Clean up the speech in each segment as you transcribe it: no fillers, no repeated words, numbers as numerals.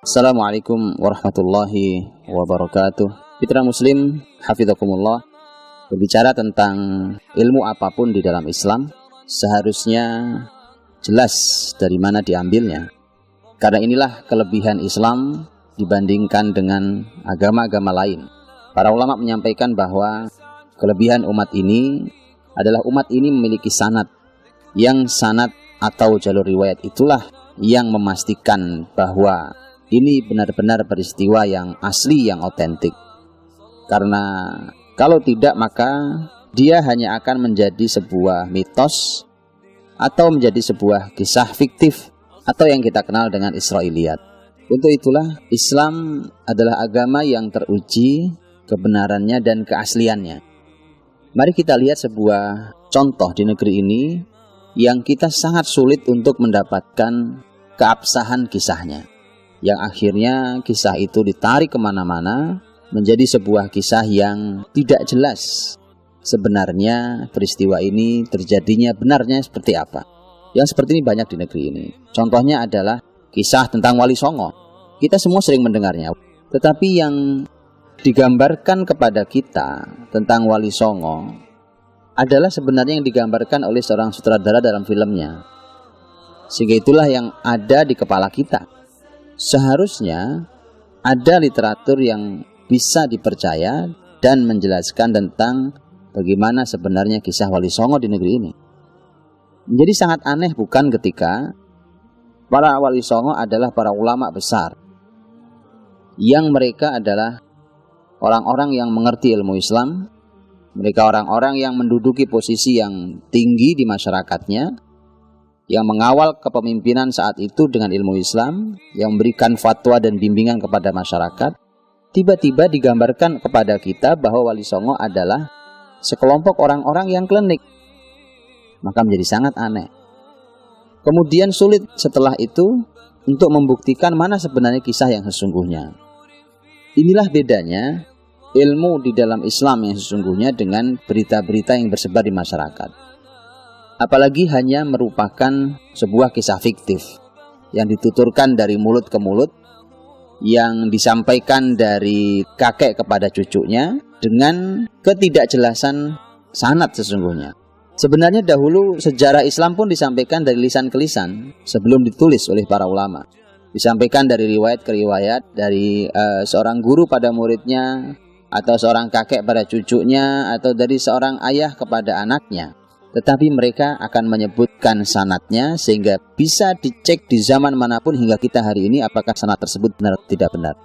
Assalamualaikum warahmatullahi wabarakatuh. Mitra muslim, hafizakumullah. Berbicara tentang ilmu apapun di dalam Islam, seharusnya jelas dari mana diambilnya. Karena inilah kelebihan Islam dibandingkan dengan agama-agama lain. Para ulama menyampaikan bahwa kelebihan umat ini adalah umat ini memiliki sanad. Yang sanad atau jalur riwayat itulah yang memastikan bahwa ini benar-benar peristiwa yang asli, yang otentik. Karena kalau tidak, maka dia hanya akan menjadi sebuah mitos atau menjadi sebuah kisah fiktif atau yang kita kenal dengan Israiliyat. Untuk itulah Islam adalah agama yang teruji kebenarannya dan keasliannya. Mari kita lihat sebuah contoh di negeri ini yang kita sangat sulit untuk mendapatkan keabsahan kisahnya, yang akhirnya kisah itu ditarik kemana-mana menjadi sebuah kisah yang tidak jelas sebenarnya peristiwa ini terjadinya benarnya seperti apa. Yang seperti ini banyak di negeri ini. Contohnya adalah kisah tentang Wali Songo. Kita semua sering mendengarnya, tetapi yang digambarkan kepada kita tentang Wali Songo adalah sebenarnya yang digambarkan oleh seorang sutradara dalam filmnya. Sehingga itulah yang ada di kepala kita. Seharusnya ada literatur yang bisa dipercaya dan menjelaskan tentang bagaimana sebenarnya kisah Wali Songo di negeri ini. Menjadi sangat aneh bukan ketika para Wali Songo adalah para ulama besar, yang mereka adalah orang-orang yang mengerti ilmu Islam, mereka orang-orang yang menduduki posisi yang tinggi di masyarakatnya, yang mengawal kepemimpinan saat itu dengan ilmu Islam, yang memberikan fatwa dan bimbingan kepada masyarakat. Tiba-tiba digambarkan kepada kita bahwa Wali Songo adalah sekelompok orang-orang yang klinik. Maka menjadi sangat aneh. Kemudian sulit setelah itu untuk membuktikan mana sebenarnya kisah yang sesungguhnya. Inilah bedanya ilmu di dalam Islam yang sesungguhnya dengan berita-berita yang bersebar di masyarakat. Apalagi hanya merupakan sebuah kisah fiktif yang dituturkan dari mulut ke mulut, yang disampaikan dari kakek kepada cucunya dengan ketidakjelasan sanad sesungguhnya. Sebenarnya dahulu sejarah Islam pun disampaikan dari lisan ke lisan sebelum ditulis oleh para ulama. Disampaikan dari riwayat ke riwayat, dari seorang guru pada muridnya, atau seorang kakek pada cucunya, atau dari seorang ayah kepada anaknya. Tetapi mereka akan menyebutkan sanadnya sehingga bisa dicek di zaman manapun hingga kita hari ini apakah sanad tersebut benar atau tidak benar.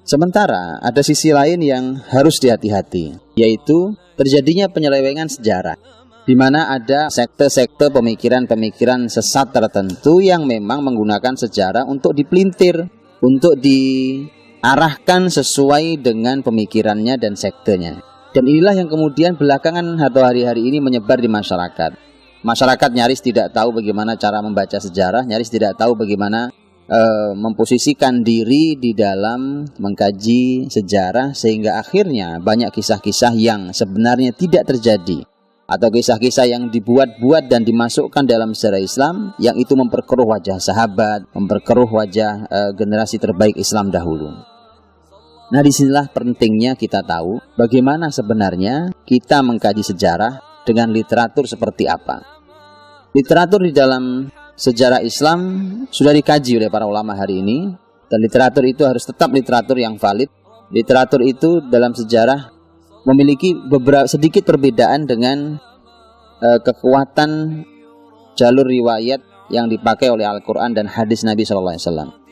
Sementara ada sisi lain yang harus dihati-hati, yaitu terjadinya penyelewengan sejarah, di mana ada sekte-sekte pemikiran-pemikiran sesat tertentu yang memang menggunakan sejarah untuk dipelintir, untuk diarahkan sesuai dengan pemikirannya dan sektenya. Dan inilah yang kemudian belakangan atau hari-hari ini menyebar di masyarakat. Masyarakat nyaris tidak tahu bagaimana cara membaca sejarah, nyaris tidak tahu bagaimana memposisikan diri di dalam mengkaji sejarah, sehingga akhirnya banyak kisah-kisah yang sebenarnya tidak terjadi, atau kisah-kisah yang dibuat-buat dan dimasukkan dalam sejarah Islam, yang itu memperkeruh wajah sahabat, memperkeruh wajah generasi terbaik Islam dahulu. Nah, disinilah pentingnya kita tahu bagaimana sebenarnya kita mengkaji sejarah dengan literatur seperti apa. Literatur di dalam sejarah Islam sudah dikaji oleh para ulama hari ini, dan literatur itu harus tetap literatur yang valid. Literatur itu dalam sejarah memiliki sedikit perbedaan dengan kekuatan jalur riwayat yang dipakai oleh Al-Quran dan hadis Nabi SAW.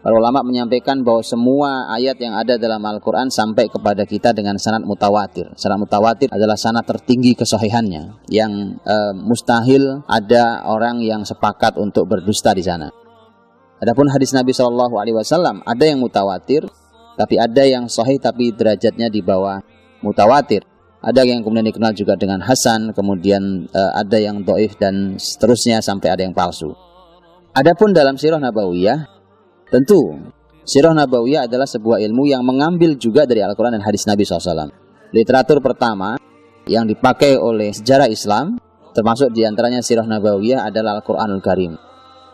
Para ulama menyampaikan bahwa semua ayat yang ada dalam Al-Quran sampai kepada kita dengan sanad mutawatir. Sanad mutawatir adalah sanad tertinggi kesahihannya, yang mustahil ada orang yang sepakat untuk berdusta di sana. Adapun hadis Nabi SAW ada yang mutawatir, tapi ada yang sahih tapi derajatnya di bawah mutawatir. Ada yang kemudian dikenal juga dengan hasan, kemudian ada yang dhaif dan seterusnya sampai ada yang palsu. Adapun dalam sirah nabawiyah, tentu, sirah nabawiyah adalah sebuah ilmu yang mengambil juga dari Al-Quran dan hadis Nabi SAW. Literatur pertama yang dipakai oleh sejarah Islam, termasuk diantaranya sirah nabawiyah, adalah Al-Quranul Karim.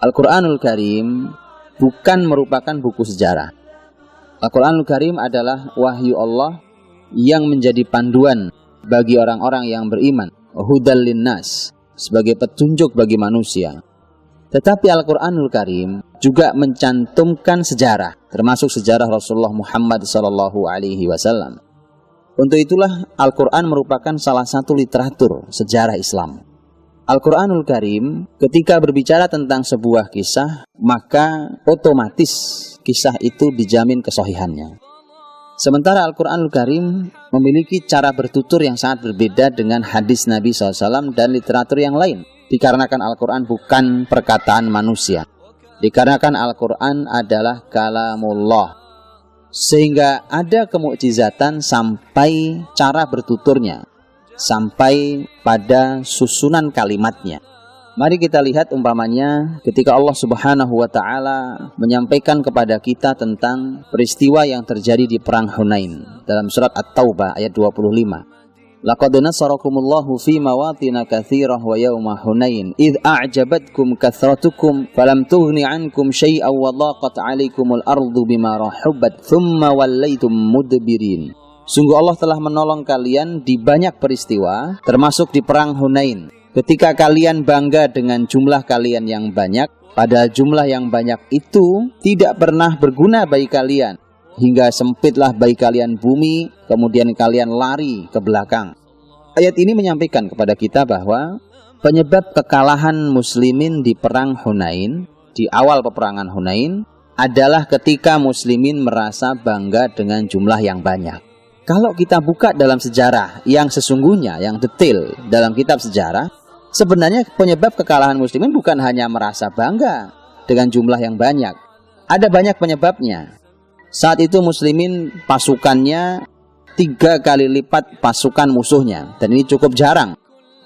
Al-Quranul Karim bukan merupakan buku sejarah. Al-Quranul Karim adalah wahyu Allah yang menjadi panduan bagi orang-orang yang beriman, hudal linnas, sebagai petunjuk bagi manusia. Tetapi Al-Quranul Karim juga mencantumkan sejarah, termasuk sejarah Rasulullah Muhammad SAW. Untuk itulah Al-Quran merupakan salah satu literatur sejarah Islam. Al-Quranul Karim ketika berbicara tentang sebuah kisah, maka otomatis kisah itu dijamin kesahihannya. Sementara Al-Quranul Karim memiliki cara bertutur yang sangat berbeda dengan hadis Nabi SAW dan literatur yang lain. Dikarenakan Al-Quran bukan perkataan manusia. Dikarenakan Al-Quran adalah kalamullah. Sehingga ada kemukjizatan sampai cara bertuturnya, sampai pada susunan kalimatnya. Mari kita lihat umpamanya ketika Allah Subhanahu wa Ta'ala menyampaikan kepada kita tentang peristiwa yang terjadi di perang Hunain dalam surat At-Taubah ayat 25. Laqad nasarakumullahu fi mawatin katsirah wa yawma Hunain id a'jabatkum kathratukum falam tughni 'ankum syai'an wa dhaqat 'alaikumul ardu bima rahubat thumma wallaitum mudbirin. Sungguh Allah telah menolong kalian di banyak peristiwa, termasuk di perang Hunain. Ketika kalian bangga dengan jumlah kalian yang banyak, pada jumlah yang banyak itu tidak pernah berguna bagi kalian. Hingga sempitlah bagi kalian bumi, kemudian kalian lari ke belakang. Ayat ini menyampaikan kepada kita bahwa penyebab kekalahan muslimin di perang Hunain, di awal peperangan Hunain, adalah ketika muslimin merasa bangga dengan jumlah yang banyak. Kalau kita buka dalam sejarah yang sesungguhnya, yang detail dalam kitab sejarah, sebenarnya penyebab kekalahan muslimin bukan hanya merasa bangga dengan jumlah yang banyak. Ada banyak penyebabnya. Saat itu muslimin pasukannya 3 kali lipat pasukan musuhnya. Dan ini cukup jarang.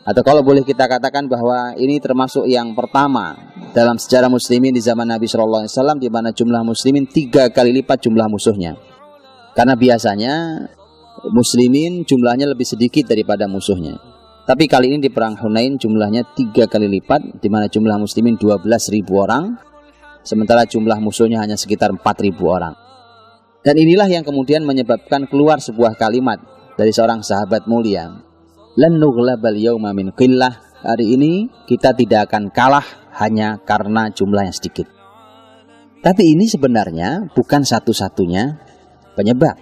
Atau kalau boleh kita katakan bahwa ini termasuk yang pertama dalam sejarah muslimin di zaman Nabi SAW, di mana jumlah muslimin 3 kali lipat jumlah musuhnya. Karena biasanya muslimin jumlahnya lebih sedikit daripada musuhnya. Tapi kali ini di perang Hunain jumlahnya 3 kali lipat, di mana jumlah muslimin 12.000 orang, sementara jumlah musuhnya hanya sekitar 4.000 orang. Dan inilah yang kemudian menyebabkan keluar sebuah kalimat dari seorang sahabat mulia. Lan nughlabal yauma min qillah. Hari ini kita tidak akan kalah hanya karena jumlah yang sedikit. Tapi ini sebenarnya bukan satu-satunya penyebab.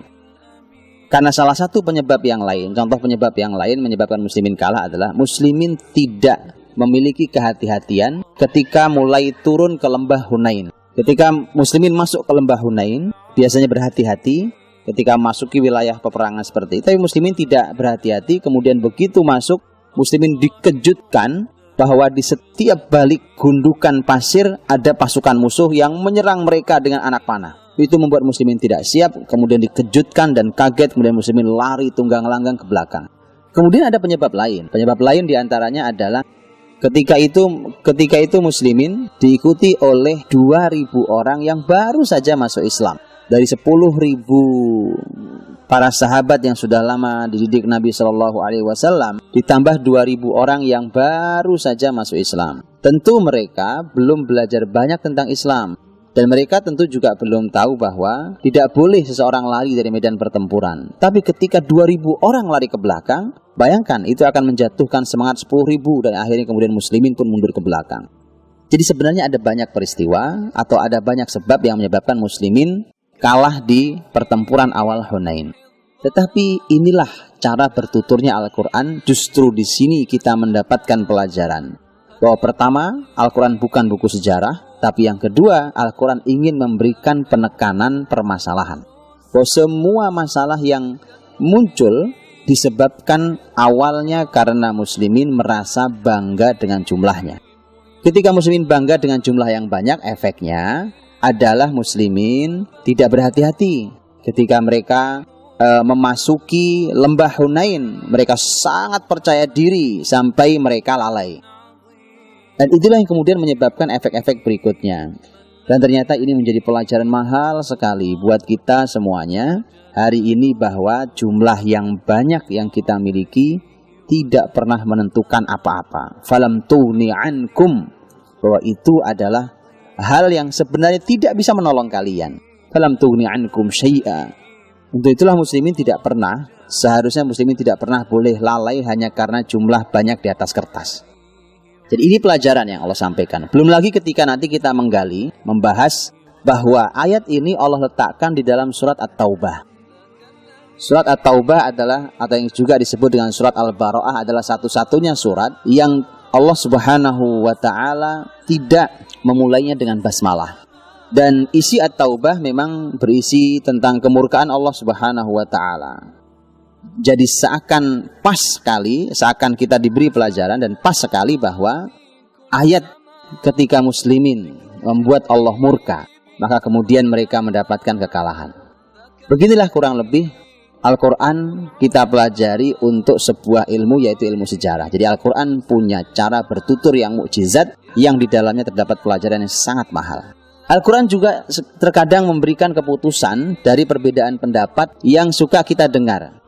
Karena salah satu penyebab yang lain, contoh penyebab yang lain menyebabkan muslimin kalah adalah muslimin tidak memiliki kehati-hatian ketika mulai turun ke lembah Hunain. Ketika muslimin masuk ke lembah Hunain, biasanya berhati-hati ketika masuki wilayah peperangan seperti itu. Tapi muslimin tidak berhati-hati, kemudian begitu masuk, muslimin dikejutkan bahwa di setiap balik gundukan pasir ada pasukan musuh yang menyerang mereka dengan anak panah. Itu membuat muslimin tidak siap, kemudian dikejutkan dan kaget, kemudian muslimin lari tunggang langgang ke belakang. Kemudian ada penyebab lain. Penyebab lain diantaranya adalah ketika itu muslimin diikuti oleh 2.000 orang yang baru saja masuk Islam. Dari 10.000 para sahabat yang sudah lama dididik Nabi SAW, ditambah 2.000 orang yang baru saja masuk Islam. Tentu mereka belum belajar banyak tentang Islam. Dan mereka tentu juga belum tahu bahwa tidak boleh seseorang lari dari medan pertempuran. Tapi ketika 2.000 orang lari ke belakang, bayangkan itu akan menjatuhkan semangat 10.000 dan akhirnya kemudian muslimin pun mundur ke belakang. Jadi sebenarnya ada banyak peristiwa atau ada banyak sebab yang menyebabkan muslimin kalah di pertempuran awal Hunain. Tetapi inilah cara bertuturnya Al-Quran. Justru di sini kita mendapatkan pelajaran bahwa pertama, Al-Quran bukan buku sejarah, tapi yang kedua, Al-Quran ingin memberikan penekanan permasalahan. Bahwa semua masalah yang muncul disebabkan awalnya karena muslimin merasa bangga dengan jumlahnya. Ketika muslimin bangga dengan jumlah yang banyak, efeknya adalah muslimin tidak berhati-hati. Ketika mereka memasuki lembah Hunain, mereka sangat percaya diri sampai mereka lalai. Dan itulah yang kemudian menyebabkan efek-efek berikutnya. Dan ternyata ini menjadi pelajaran mahal sekali buat kita semuanya hari ini, bahwa jumlah yang banyak yang kita miliki tidak pernah menentukan apa-apa. Falam tughni ankum, bahwa itu adalah hal yang sebenarnya tidak bisa menolong kalian. Falam tughni ankum syai'a. Untuk itulah muslimin seharusnya muslimin tidak pernah boleh lalai hanya karena jumlah banyak di atas kertas. Jadi ini pelajaran yang Allah sampaikan. Belum lagi ketika nanti kita membahas bahwa ayat ini Allah letakkan di dalam surat At-Taubah. Surat At-Taubah adalah, atau yang juga disebut dengan surat Al-Bara'ah, adalah satu-satunya surat yang Allah Subhanahu wa ta'ala tidak memulainya dengan basmalah. Dan isi At-Taubah memang berisi tentang kemurkaan Allah Subhanahu wa ta'ala. Jadi seakan kita diberi pelajaran dan pas sekali bahwa ayat ketika muslimin membuat Allah murka, maka kemudian mereka mendapatkan kekalahan. Beginilah kurang lebih Al-Quran kita pelajari untuk sebuah ilmu, yaitu ilmu sejarah. Jadi Al-Quran punya cara bertutur yang mukjizat, yang di dalamnya terdapat pelajaran yang sangat mahal. Al-Quran juga terkadang memberikan keputusan dari perbedaan pendapat yang suka kita dengar.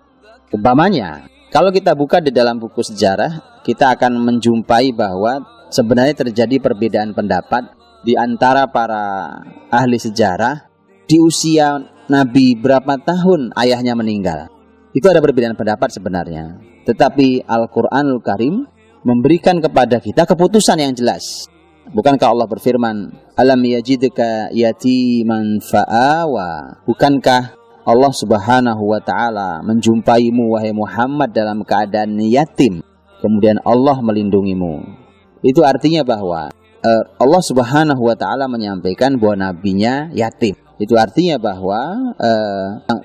Umpamanya, kalau kita buka di dalam buku sejarah, kita akan menjumpai bahwa sebenarnya terjadi perbedaan pendapat di antara para ahli sejarah di usia Nabi berapa tahun ayahnya meninggal. Itu ada perbedaan pendapat sebenarnya. Tetapi Al-Quranul Karim memberikan kepada kita keputusan yang jelas. Bukankah Allah berfirman, Alam yajidka yatiman fa'awa? Bukankah Allah Subhanahu wa ta'ala menjumpaimu wahai Muhammad dalam keadaan yatim, kemudian Allah melindungimu? Itu artinya bahwa Allah Subhanahu wa ta'ala menyampaikan bahwa nabinya yatim. Itu artinya bahwa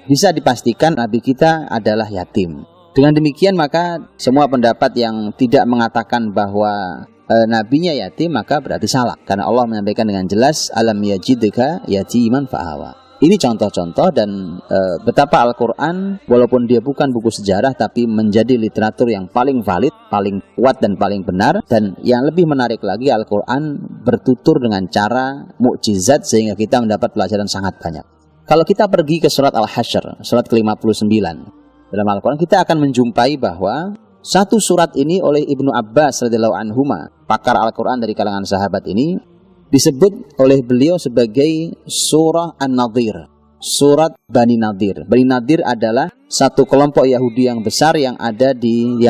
bisa dipastikan nabi kita adalah yatim. Dengan demikian maka semua pendapat yang tidak mengatakan bahwa nabinya yatim maka berarti salah. Karena Allah menyampaikan dengan jelas, Alam yajidka yatiman fa'awa. Ini contoh-contoh dan betapa Al-Quran walaupun dia bukan buku sejarah tapi menjadi literatur yang paling valid, paling kuat dan paling benar. Dan yang lebih menarik lagi, Al-Quran bertutur dengan cara mukjizat sehingga kita mendapat pelajaran sangat banyak. Kalau kita pergi ke surat Al-Hasyr, surat ke-59 dalam Al-Quran, kita akan menjumpai bahwa satu surat ini oleh Ibnu Abbas radhiyallahu anhuma, pakar Al-Quran dari kalangan sahabat ini, disebut oleh beliau sebagai surah An-Nadir, surat Bani Nadir. Bani Nadir adalah satu kelompok Yahudi yang besar yang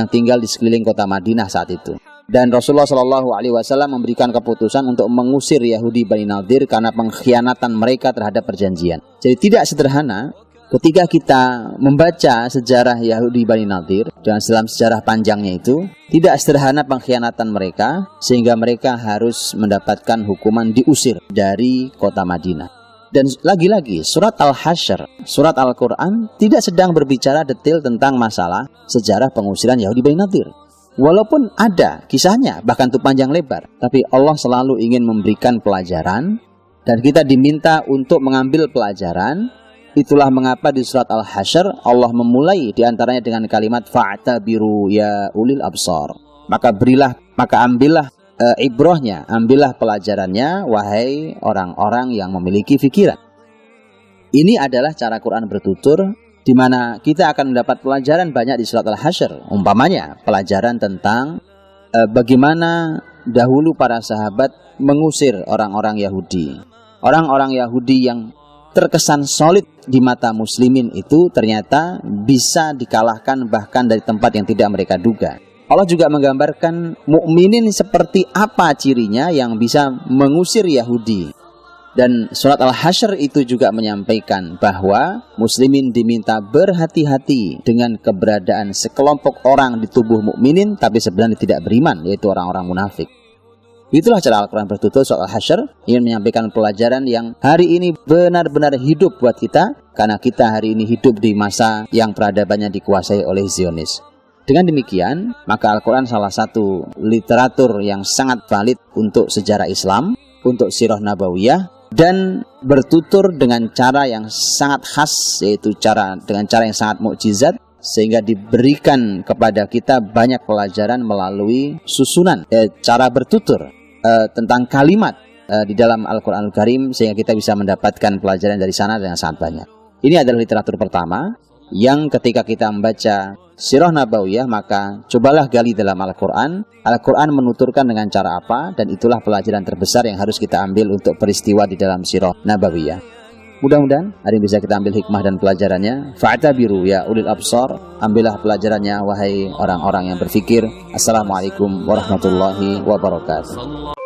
tinggal di sekeliling kota Madinah saat itu. Dan Rasulullah SAW memberikan keputusan untuk mengusir Yahudi Bani Nadir karena pengkhianatan mereka terhadap perjanjian. Jadi tidak sederhana ketika kita membaca sejarah Yahudi Bani Nadir dan dalam sejarah panjangnya itu, tidak sederhana pengkhianatan mereka sehingga mereka harus mendapatkan hukuman diusir dari kota Madinah. Dan lagi-lagi surat Al-Hasyr, surat Al-Quran tidak sedang berbicara detail tentang masalah sejarah pengusiran Yahudi Bani Nadir. Walaupun ada kisahnya, bahkan itu panjang lebar, tapi Allah selalu ingin memberikan pelajaran dan kita diminta untuk mengambil pelajaran. Itulah mengapa di surat Al-Hasyr Allah memulai diantaranya dengan kalimat fa'tabiru ya ulil absar. Maka ambillah ibrahnya, ambillah pelajarannya wahai orang-orang yang memiliki fikiran. Ini adalah cara Quran bertutur di mana kita akan mendapat pelajaran banyak di surat Al-Hasyr. Umpamanya pelajaran tentang bagaimana dahulu para sahabat mengusir orang-orang Yahudi. Orang-orang Yahudi yang terkesan solid di mata muslimin itu ternyata bisa dikalahkan bahkan dari tempat yang tidak mereka duga. Allah juga menggambarkan mukminin seperti apa cirinya yang bisa mengusir Yahudi. Dan surat Al-Hasyr itu juga menyampaikan bahwa muslimin diminta berhati-hati dengan keberadaan sekelompok orang di tubuh mukminin tapi sebenarnya tidak beriman, yaitu orang-orang munafik. Itulah cara Al-Quran bertutur surat Al-Hasyr, ingin menyampaikan pelajaran yang hari ini benar-benar hidup buat kita, karena kita hari ini hidup di masa yang peradabannya dikuasai oleh Zionis. Dengan demikian, maka Al-Quran salah satu literatur yang sangat valid untuk sejarah Islam, untuk sirah nabawiyah, dan bertutur dengan cara yang sangat khas, yaitu dengan cara yang sangat mukjizat, sehingga diberikan kepada kita banyak pelajaran melalui susunan cara bertutur tentang kalimat di dalam Al-Quranul Karim, sehingga kita bisa mendapatkan pelajaran dari sana dengan sangat banyak. Ini adalah literatur pertama. yang ketika kita membaca sirah nabawiyah, maka cobalah gali dalam Al-Quran. Al-Quran menuturkan dengan cara apa, dan itulah pelajaran terbesar yang harus kita ambil untuk peristiwa di dalam sirah nabawiyah. Mudah-mudahan ada yang bisa kita ambil hikmah dan pelajarannya. Fa'tabiru ya ulil absar, ambillah pelajarannya wahai orang-orang yang berfikir. Assalamualaikum warahmatullahi wabarakatuh.